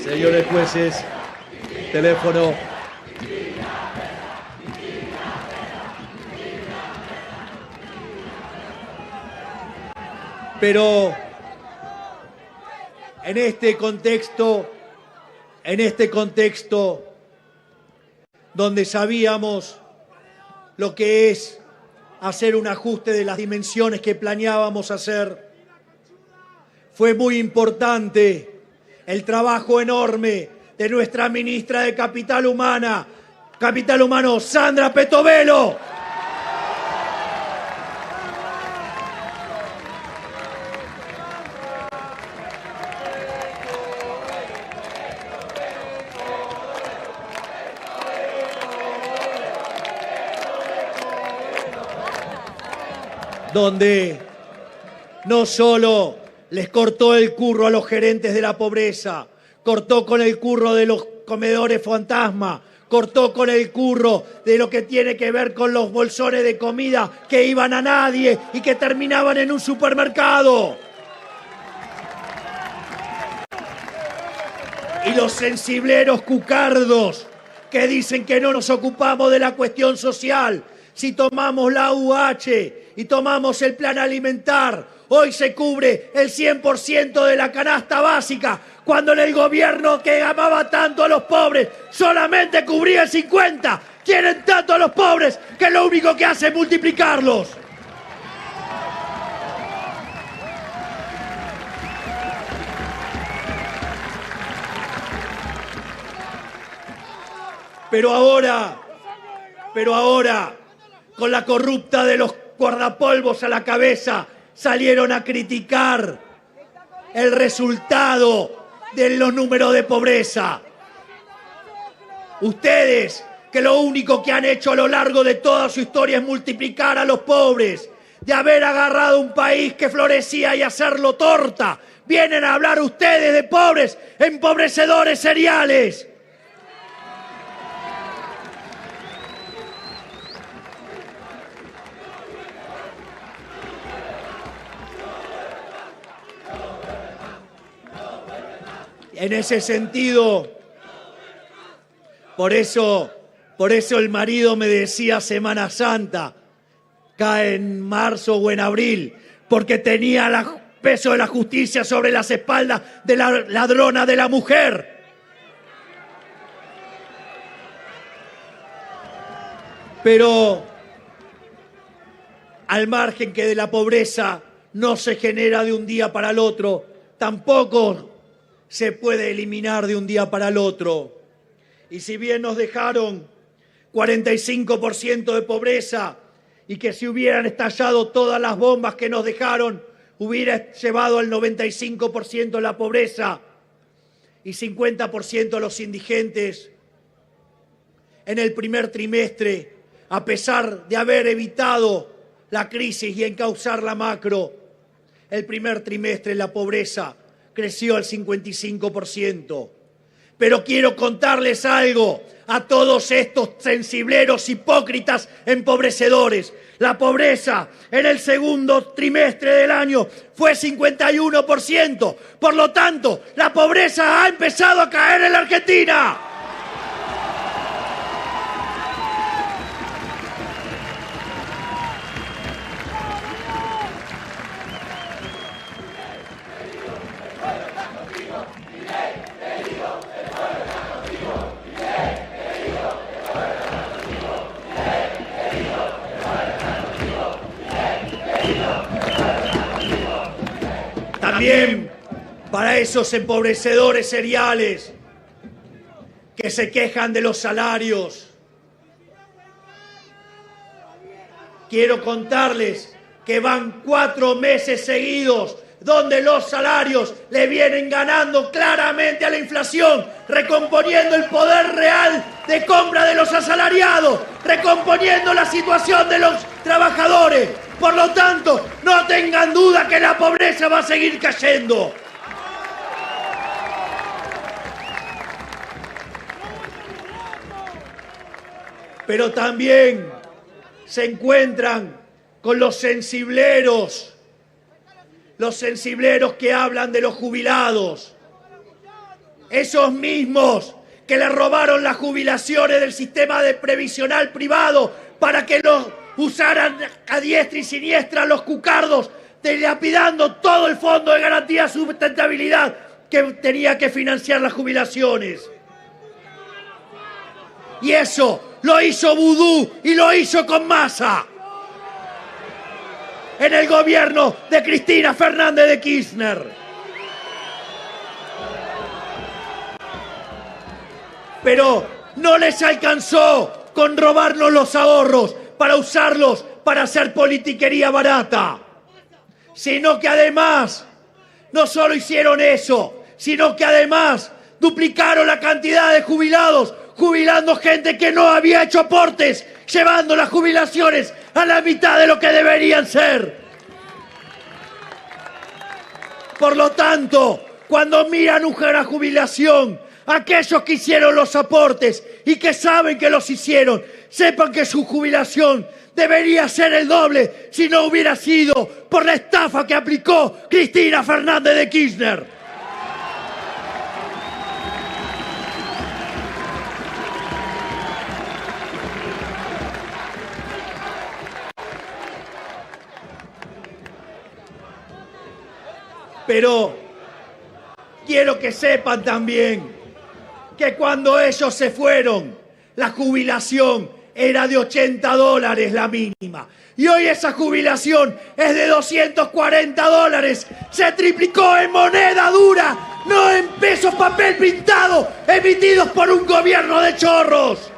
señores jueces, teléfono. Pero en este contexto donde sabíamos lo que es hacer un ajuste de las dimensiones que planeábamos hacer, fue muy importante el trabajo enorme de nuestra ministra de Capital Humano, Sandra Petovelo. Donde no solo les cortó el curro a los gerentes de la pobreza, cortó con el curro de los comedores fantasma, cortó con el curro de lo que tiene que ver con los bolsones de comida que iban a nadie y que terminaban en un supermercado. Y los sensibleros cucardos que dicen que no nos ocupamos de la cuestión social. Si tomamos la UH y tomamos el plan alimentar, Hoy se cubre el 100% de la canasta básica, cuando en el gobierno que amaba tanto a los pobres solamente cubría el 50%. Quieren tanto a los pobres que lo único que hace es multiplicarlos. Pero ahora, con la corrupta de los guardapolvos a la cabeza, salieron a criticar el resultado de los números de pobreza. Ustedes, que lo único que han hecho a lo largo de toda su historia es multiplicar a los pobres, de haber agarrado un país que florecía y hacerlo torta, vienen a hablar ustedes de pobres, empobrecedores seriales. En ese sentido, por eso el marido me decía Semana Santa, cae en marzo o en abril, porque tenía el peso de la justicia sobre las espaldas de la ladrona de la mujer. Pero al margen que de la pobreza no se genera de un día para el otro, tampoco se puede eliminar de un día para el otro. Y si bien nos dejaron 45% de pobreza y que si hubieran estallado todas las bombas que nos dejaron, hubiera llevado al 95% la pobreza y 50% los indigentes, en el primer trimestre, a pesar de haber evitado la crisis y encauzar la macro, el primer trimestre la pobreza creció al 55%. Pero quiero contarles algo a todos estos sensibleros hipócritas empobrecedores. La pobreza en el segundo trimestre del año fue 51%. Por lo tanto, la pobreza ha empezado a caer en la Argentina. También para esos empobrecedores seriales que se quejan de los salarios, quiero contarles que van 4 meses seguidos donde los salarios le vienen ganando claramente a la inflación, recomponiendo el poder real de compra de los asalariados, recomponiendo la situación de los trabajadores. Por lo tanto, no tengan duda que la pobreza va a seguir cayendo. Pero también se encuentran con los sensibleros que hablan de los jubilados, esos mismos que le robaron las jubilaciones del sistema de previsional privado para que los usaran a diestra y siniestra los cucardos, dilapidando todo el fondo de garantía de sustentabilidad que tenía que financiar las jubilaciones. Y eso lo hizo Vudú y lo hizo con Massa en el gobierno de Cristina Fernández de Kirchner. Pero no les alcanzó con robarnos los ahorros para usarlos para hacer politiquería barata, sino que además no solo hicieron eso, sino que además duplicaron la cantidad de jubilados, jubilando gente que no había hecho aportes, llevando las jubilaciones a la mitad de lo que deberían ser. Por lo tanto, cuando miran una jubilación, aquellos que hicieron los aportes y que saben que los hicieron, sepan que su jubilación debería ser el doble si no hubiera sido por la estafa que aplicó Cristina Fernández de Kirchner. Pero quiero que sepan también que cuando ellos se fueron, la jubilación era de $80 la mínima. Y hoy esa jubilación es de $240. Se triplicó en moneda dura, no en pesos papel pintado, emitidos por un gobierno de chorros.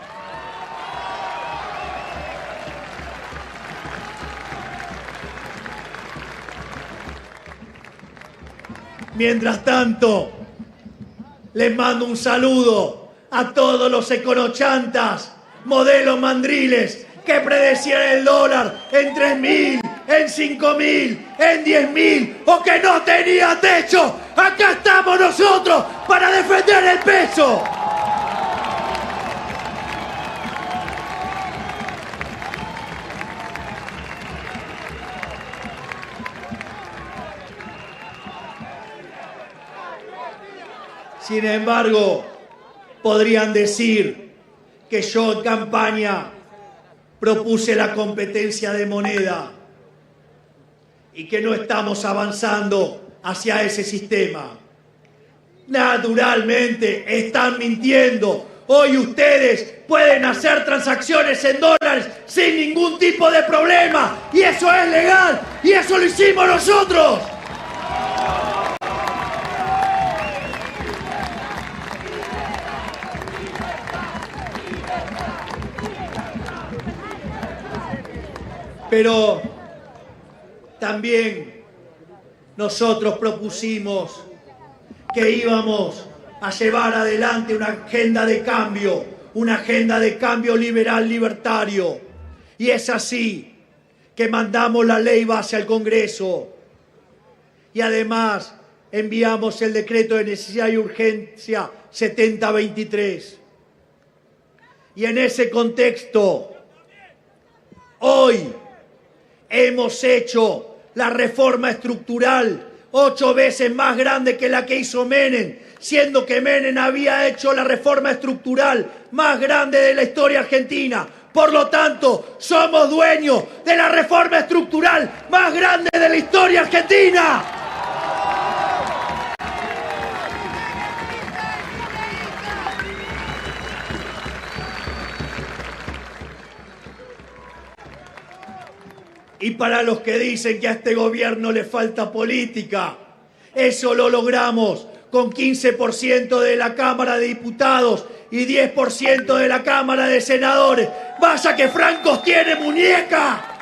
Mientras tanto, les mando un saludo a todos los econochantas, modelos mandriles, que predecían el dólar en 3.000, en 5.000, en 10.000 o que no tenía techo. Acá estamos nosotros para defender el peso. Sin embargo, podrían decir que yo en campaña propuse la competencia de moneda y que no estamos avanzando hacia ese sistema. Naturalmente, están mintiendo. Hoy ustedes pueden hacer transacciones en dólares sin ningún tipo de problema. Y eso es legal. Y eso lo hicimos nosotros. Pero también nosotros propusimos que íbamos a llevar adelante una agenda de cambio liberal libertario. Y es así que mandamos la ley base al Congreso y además enviamos el decreto de necesidad y urgencia 7023. Y en ese contexto, hoy hemos hecho la reforma estructural 8 veces más grande que la que hizo Menem, siendo que Menem había hecho la reforma estructural más grande de la historia argentina. Por lo tanto, somos dueños de la reforma estructural más grande de la historia argentina. Y para los que dicen que a este gobierno le falta política, eso lo logramos con 15% de la Cámara de Diputados y 10% de la Cámara de Senadores. ¡Vaya que Francos tiene muñeca!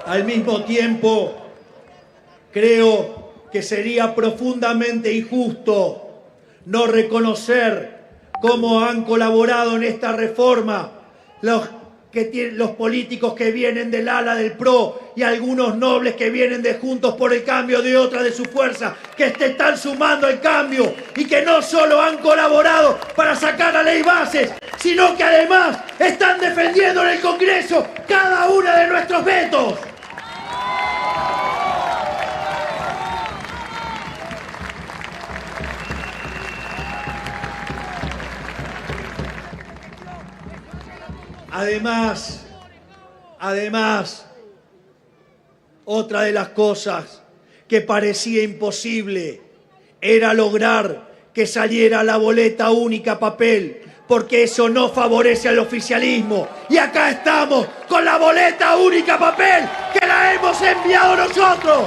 Al mismo tiempo, creo que sería profundamente injusto no reconocer cómo han colaborado en esta reforma los políticos que vienen del ala del PRO y algunos nobles que vienen de Juntos por el Cambio, de otra de su fuerza, que te están sumando el cambio y que no solo han colaborado para sacar la ley bases, sino que además están defendiendo en el Congreso cada uno de nuestros vetos. Además, otra de las cosas que parecía imposible era lograr que saliera la boleta única papel, porque eso no favorece al oficialismo. Y acá estamos con la boleta única papel, que la hemos enviado nosotros.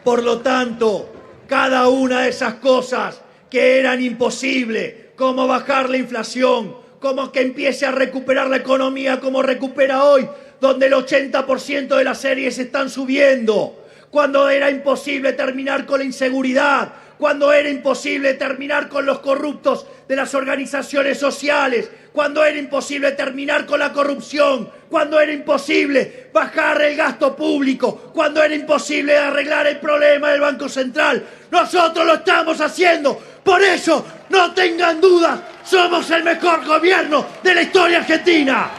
Por lo tanto, cada una de esas cosas que eran imposibles, como bajar la inflación, como que empiece a recuperar la economía como recupera hoy, donde el 80% de las series están subiendo, cuando era imposible terminar con la inseguridad, cuando era imposible terminar con los corruptos de las organizaciones sociales, cuando era imposible terminar con la corrupción, cuando era imposible bajar el gasto público, cuando era imposible arreglar el problema del Banco Central. Nosotros lo estamos haciendo Por eso, no tengan dudas, somos el mejor gobierno de la historia argentina.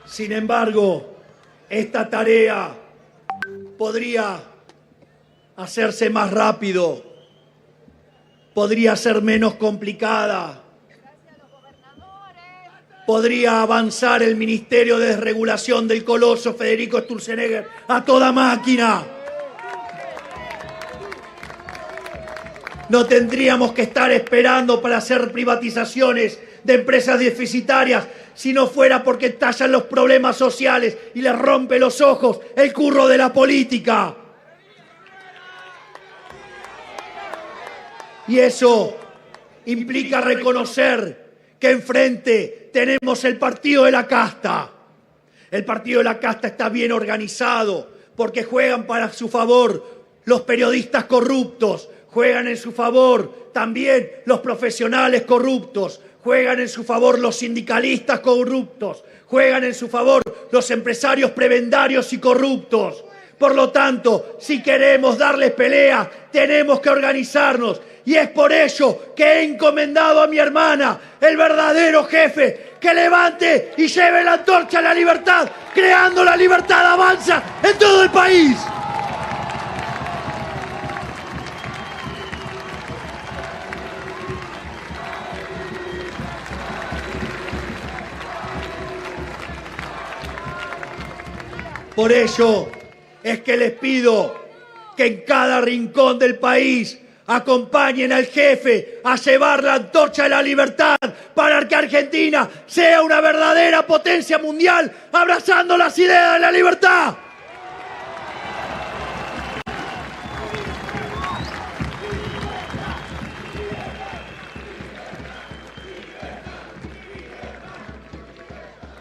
Sin embargo, esta tarea podría hacerse más rápido, podría ser menos complicada, podría avanzar el Ministerio de Desregulación del coloso Federico Sturzenegger a toda máquina. No tendríamos que estar esperando para hacer privatizaciones de empresas deficitarias si no fuera porque estallan los problemas sociales y les rompe los ojos el curro de la política. Y eso implica reconocer que enfrente tenemos el partido de la casta. El partido de la casta está bien organizado porque juegan para su favor los periodistas corruptos, juegan en su favor también los profesionales corruptos, juegan en su favor los sindicalistas corruptos, juegan en su favor los empresarios prebendarios y corruptos. Por lo tanto, si queremos darles pelea, tenemos que organizarnos. Y es por ello que he encomendado a mi hermana, el verdadero jefe, que levante y lleve la antorcha a la libertad, creando la libertad avanza en todo el país. Por ello es que les pido que en cada rincón del país acompañen al jefe a llevar la antorcha de la libertad para que Argentina sea una verdadera potencia mundial, abrazando las ideas de la libertad.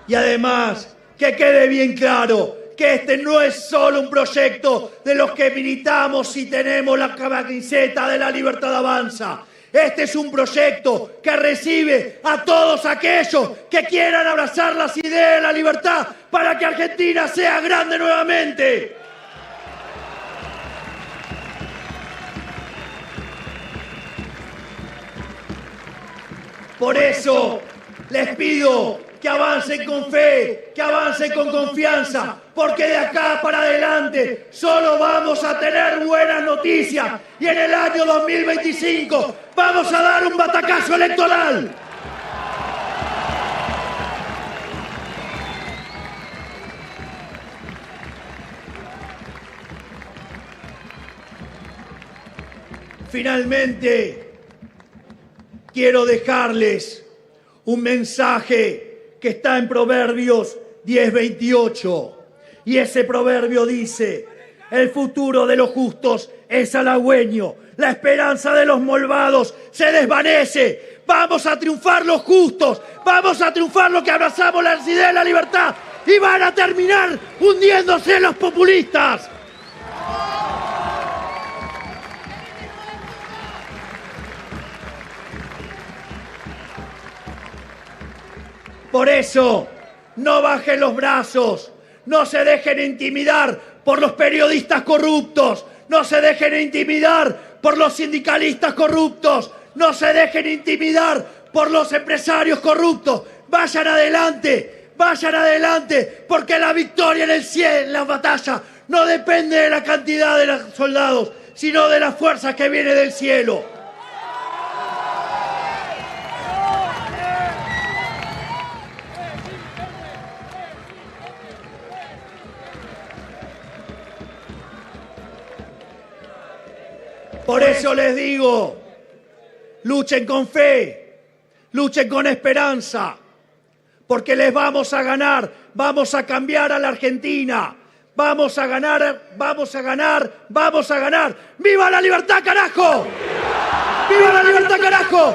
Y además, que quede bien claro que este no es solo un proyecto de los que militamos y tenemos la camiseta de la libertad avanza. Este es un proyecto que recibe a todos aquellos que quieran abrazar las ideas de la libertad para que Argentina sea grande nuevamente. Por eso les pido que avancen con fe, que avancen con confianza, porque de acá para adelante solo vamos a tener buenas noticias y en el año 2025 vamos a dar un batacazo electoral. Finalmente, quiero dejarles un mensaje que está en Proverbios 10:28. Y ese proverbio dice: el futuro de los justos es halagüeño, la esperanza de los malvados se desvanece. Vamos a triunfar los justos, vamos a triunfar los que abrazamos las ideas de la libertad y van a terminar hundiéndose los populistas. Por eso, no bajen los brazos, no se dejen intimidar por los periodistas corruptos, no se dejen intimidar por los sindicalistas corruptos, no se dejen intimidar por los empresarios corruptos. Vayan adelante, porque la victoria en el cielo, en la batalla, no depende de la cantidad de los soldados, sino de las fuerzas que vienen del cielo. Por eso les digo, luchen con fe, luchen con esperanza, porque les vamos a ganar, vamos a cambiar a la Argentina, vamos a ganar, vamos a ganar, vamos a ganar. ¡Viva la libertad, carajo! ¡Viva la libertad, carajo!